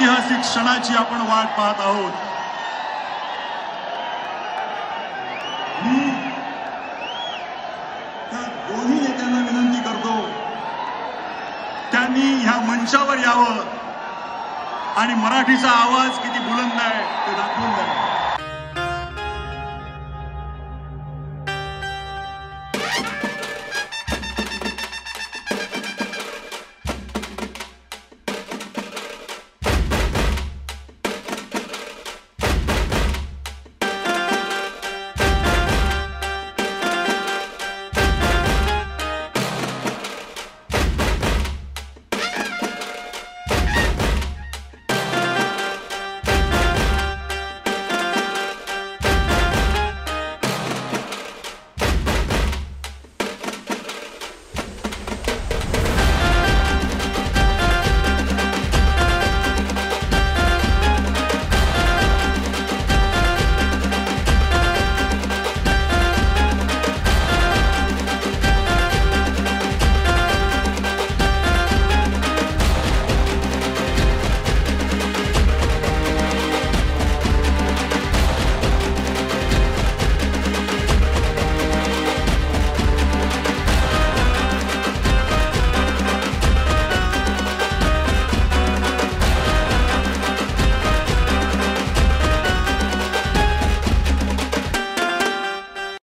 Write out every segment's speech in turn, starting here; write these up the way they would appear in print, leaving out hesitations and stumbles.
ऐतिहासिक क्षणाची आपण वाट पाहत आहोत। मी त्या दोन्ही नेत्यांना विनंती करतो, त्यांनी ह्या मंचावर यावं आणि मराठीचा आवाज किती बुलंद आहे ते दाखवून द्यावं।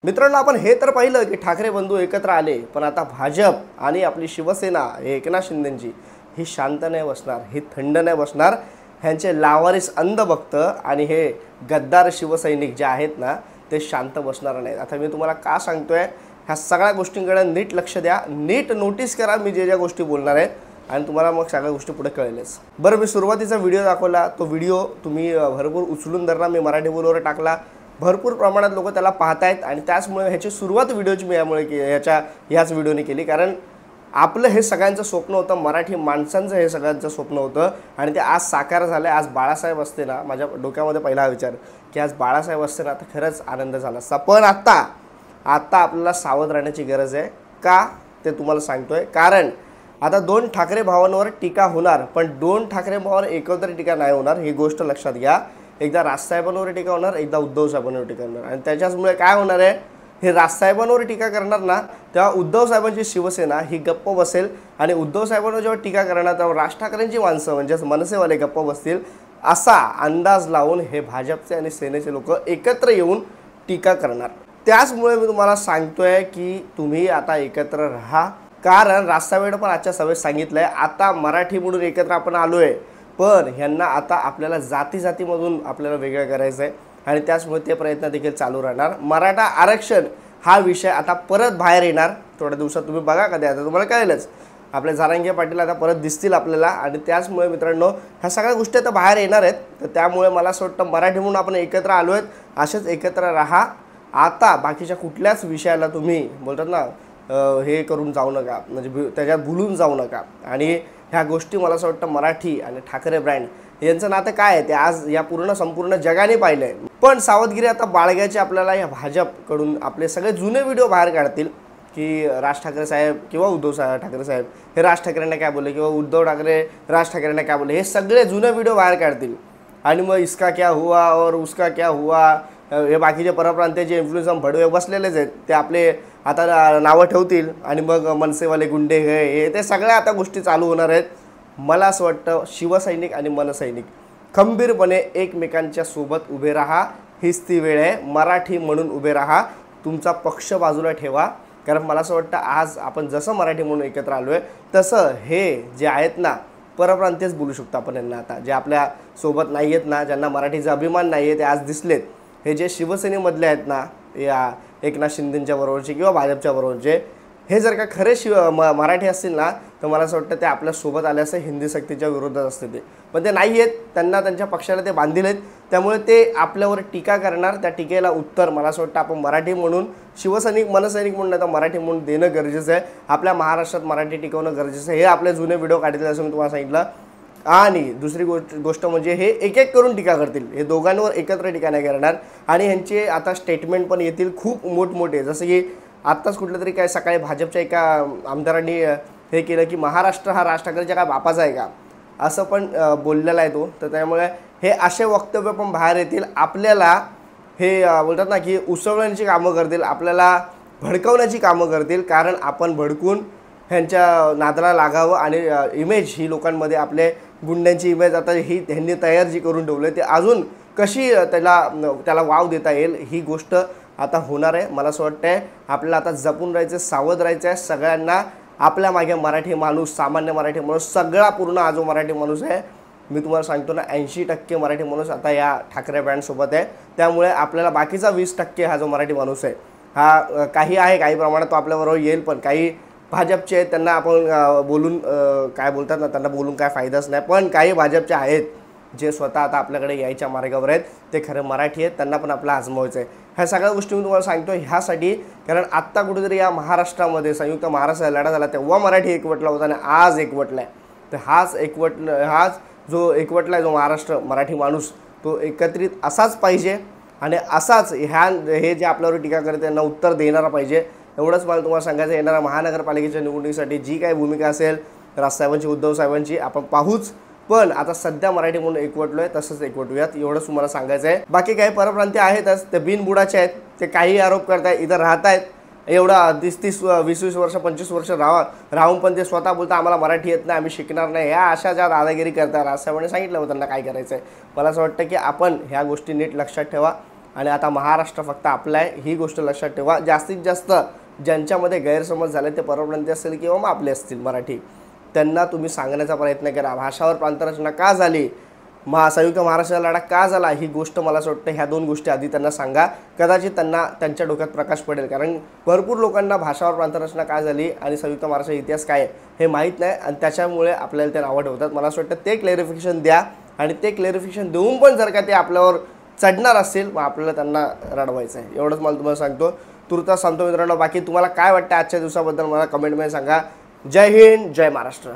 मित्रांनो, आपण हे तर पाहिलं की ठाकरे बंधू एकत्र आले, पण आता भाजप आणि आपली शिवसेना एकनाथ शिंदेंची ही शांत नाही बसणार, ही थंड नाही बसणार। ह्यांचे लावारिस अंधभक्त आणि हे गद्दार शिवसैनिक जे आहेत ना, ते शांत बसणार नाहीत। आता मी तुम्हाला का सांगतोय, ह्या सगळ्या गोष्टींकडे नीट लक्ष द्या, नीट नोटीस करा मी ज्या गोष्टी बोलणार आहेत, आणि तुम्हाला मग सगळ्या गोष्टी पुढे कळेलच। बरं, मी सुरुवातीचा व्हिडिओ दाखवला, तो व्हिडिओ तुम्ही भरपूर उचलून धरला, मी मराठी बोलवर टाकला, भरपूर प्रमाणात लोक त्याला पाहतायत, आणि त्याचमुळे ह्याची सुरुवात व्हिडिओची मी ह्याच व्हिडिओने केली, कारण आपलं हे सगळ्यांचं स्वप्न होतं, मराठी माणसांचं हे सगळ्यांचं स्वप्न होतं, आणि ते आज साकार झालं। आज बाळासाहेब असते ना, माझ्या डोक्यामध्ये पहिला विचार की आज बाळासाहेब असते ना, तर खरंच आनंद झाला असता। पण आता आपल्याला सावध राहण्याची गरज आहे। का ते तुम्हाला सांगतोय, कारण आता दोन ठाकरे भावांवर टीका होणार, पण दोन ठाकरे भावांवर एकत्र टीका नाही होणार, ही गोष्ट लक्षात घ्या। एकदा राजसाहेबांवर टीका होणार, एकदा उद्धव साहेबांवर टीका होणार, आणि त्याच्यामुळे काय होणार आहे, हे राजसाहेबांवर टीका करणार ना, तेव्हा उद्धव साहेबांची शिवसेना ही गप्प बसेल, आणि उद्धव साहेबांवर जेव्हा टीका करणार तेव्हा राज ठाकरेंची माणसं म्हणजे मनसेवाले गप्प बसतील, असा अंदाज लावून हे भाजपचे आणि सेनेचे लोक एकत्र येऊन टीका करणार। त्याचमुळे मी तुम्हाला सांगतोय की तुम्ही आता एकत्र राहा, कारण राजसाहेबांनी पण आजच्या सभेत सांगितलंय, आता मराठी म्हणून एकत्र आपण आलोय, पण ह्यांना आता आपल्याला जातीमधून आपल्याला वेगळं करायचं आहे, आणि त्याचमुळे ते प्रयत्न देखील चालू राहणार। मराठा आरक्षण हा विषय आता परत बाहेर येणार थोड्या दिवसात, तुम्ही बघा कधी, आता तुम्हाला कळेलच, आपले जरांगे पाटील आता परत दिसतील आपल्याला, आणि त्याचमुळे मित्रांनो ह्या सगळ्या गोष्टी आता बाहेर येणार आहेत। तर त्यामुळे मला असं वाटतं मराठी म्हणून आपण एकत्र आलो आहेत, असेच एकत्र राहा। आता बाकीच्या कुठल्याच विषयाला तुम्ही बोलतात ना हे करून जाऊ नका, म्हणजे त्याच्यात भुलून जाऊ नका। आणि ह्या गोष्टी मला असं वाटतं मराठी आणि ठाकरे ब्रँड यांचं नातं काय आहे ते आज या संपूर्ण जगाने पाहिलं आहे। पण सावधगिरी आता बाळगायची आपल्याला। या भाजपकडून आपले सगळे जुने व्हिडिओ बाहेर काढतील की राज ठाकरे साहेब किंवा उद्धव ठाकरे साहेब हे राज ठाकरेंना काय बोलले, किंवा उद्धव ठाकरे राज ठाकरेंना काय बोलले, हे सगळे जुने व्हिडिओ बाहेर काढतील, आणि मग इसका क्या हुआ और उसका क्या हुआ, हे बाकीचे परप्रांतीय इन्फ्लुएन्सर भडवे बसलेलेच आहेत, ते आपले आता नावं ठेवतील, आणि मग मनसेवाले गुंडे हे ते सगळ्या आता गोष्टी चालू होणार आहेत। मला असं वाटतं शिवसैनिक आणि मनसैनिक खंबीरपणे एकमेकांच्या सोबत उभे राहा, हीच ती वेळ आहे। मराठी म्हणून उभे राहा, तुमचा पक्ष बाजूला ठेवा, कारण मला असं वाटतं आज आपण जसं मराठी म्हणून एकत्र आलो आहे, तसं हे जे आहेत ना परप्रांतीयच बोलू शकतो आपण यांना, आता जे आपल्या सोबत नाही आहेत ना, ज्यांना मराठीचा अभिमान नाही आहे, ते आज दिसलेत। हे जे शिवसेनेमधले आहेत ना, या एकनाथ शिंदेंच्या बरोबरचे किंवा भाजपच्या बरोबरचे, हे जर का खरे मराठी असतील ना, तर मला असं वाटतं ते आपल्यासोबत आले असं हिंदी सक्तीच्या विरोधात असते ते, पण ते नाही आहेत, त्यांना त्यांच्या पक्षाला ते बांधील आहेत, त्यामुळे ते आपल्यावर टीका करणार। त्या टीकेला उत्तर मला असं वाटतं आपण मराठी म्हणून, शिवसैनिक मनसैनिक म्हणून नाही तर मराठी म्हणून देणं गरजेचं आहे। आपल्या महाराष्ट्रात मराठी टिकवणं गरजेचं आहे, हे आपले जुने व्हिडिओ काढले असं मी तुम्हाला सांगितलं। आणि दुसरी गोष्ट म्हणजे हे एक एक करून टीका करतील, हे दोघांवर एकत्र टीका नाही करणार, आणि ह्यांचे आता स्टेटमेंट पण येतील खूप मोठमोठे, जसं की आत्ताच कुठलं तरी काय सकाळी भाजपच्या एका आमदारांनी हे केलं की महाराष्ट्र हा राज ठाकरेच्या काय बापाचा आहे का, असं पण बोललेला आहे तो. तर त्यामुळे हे असे वक्तव्य पण बाहेर येतील, आपल्याला हे बोलतात ना की उसवण्याची कामं करतील, आपल्याला भडकवण्याची कामं करतील. कारण आपण भडकून ह्यांच्या नादाला लागावं आणि इमेज ही लोकांमध्ये आपले गुंड्यांची इमेज आता ही ह्यांनी तयार जी करून ठेवली ते अजून कशी त्याला वाव देता येईल ही गोष्ट आता होणार आहे. मला असं वाटतं आहे आपल्याला आता जपून राहायचं, सावध राहायचं आहे. सगळ्यांना आपल्या मागे मराठी माणूस, सामान्य मराठी माणूस, सगळा पूर्ण हा जो मराठी माणूस आहे, मी तुम्हाला सांगतो ना 80% मराठी माणूस आता या ठाकरे बँडसोबत आहे. त्यामुळे आपल्याला बाकीचा 20% हा जो मराठी माणूस आहे हा काही प्रमाणात तो आपल्याबरोबर येईल. पण काही भाजपचे आहेत त्यांना आपण बोलून काय बोलतात ना, त्यांना बोलून काय फायदाच नाही. पण काही भाजपचे आहेत जे स्वतः आता आपल्याकडे यायच्या मार्गावर आहेत, ते खरं मराठी आहेत, त्यांना पण आपलं आजमावायचं आहे. ह्या सगळ्या गोष्टी मी तुम्हाला सांगतो ह्यासाठी, कारण आत्ता कुठेतरी या महाराष्ट्रामध्ये संयुक्त महाराष्ट्र लढा झाला तेव्हा मराठी एकवटला होता आणि आज एकवटला आहे. तर हाच जो एकवटला आहे जो महाराष्ट्र मराठी माणूस, तो एकत्रित असाच पाहिजे आणि असाच हे जे आपल्यावर टीका करते त्यांना उत्तर देणारा पाहिजे. एवढंच मला तुम्हाला सांगायचं. येणाऱ्या महानगरपालिकेच्या निवडणुकीसाठी जी काही भूमिका असेल राजसाहेबांची, उद्धव साहेबांची, आपण पाहूच. पण आता सध्या मराठी म्हणून एकवटलो आहे तसंच एकवटूयात, एवढंच तुम्हाला सांगायचं आहे. बाकी काही परप्रांतीय आहेतच, ते बिनबुडाचे आहेत, ते काही आरोप करत आहेत, इथं राहत आहेत एवढा 30-30, 20-20 वर्ष, 25 वर्ष राहून पण ते स्वतः बोलता आम्हाला मराठी येत नाही, आम्ही शिकणार नाही. ह्या अशा ज्या दादागिरी करतात, राजसाहेबांनी सांगितलं होतं त्यांना काय करायचं आहे. मला असं वाटतं की आपण ह्या गोष्टी नीट लक्षात ठेवा आणि आता महाराष्ट्र फक्त आपला आहे ही गोष्ट लक्षात ठेवा. जास्तीत जास्त ज्यांच्यामध्ये गैरसमज झाले ते परप्रांतीय असतील किंवा मग आपले असतील मराठी, त्यांना तुम्ही सांगण्याचा प्रयत्न करा. भाषावर प्रांतरचना का झाली, संयुक्त महाराष्ट्र लढा का झाला, ही गोष्ट मला असं वाटतं ह्या 2 गोष्टी आधी त्यांना सांगा. कदाचित त्यांना त्यांच्या डोक्यात प्रकाश पडेल. कारण भरपूर लोकांना भाषावर प्रांतरचना काय झाली आणि संयुक्त महाराष्ट्र इतिहास काय हे माहीत नाही आणि त्याच्यामुळे आपल्याला ते नावं ठेवतात. मला असं वाटतं ते क्लॅरिफिकेशन द्या आणि ते क्लॅरिफिकेशन देऊन पण जर का ते आपल्यावर चढणार असतील मग आपल्याला त्यांना रडवायचं आहे. एवढंच मला तुम्हाला सांगतो. तुर्तास सांगतो मित्रांनो. बाकी तुम्हाला काय वाटतं आजच्या दिवसाबद्दल मला कमेंटमध्ये सांगा. जय हिंद, जय महाराष्ट्र.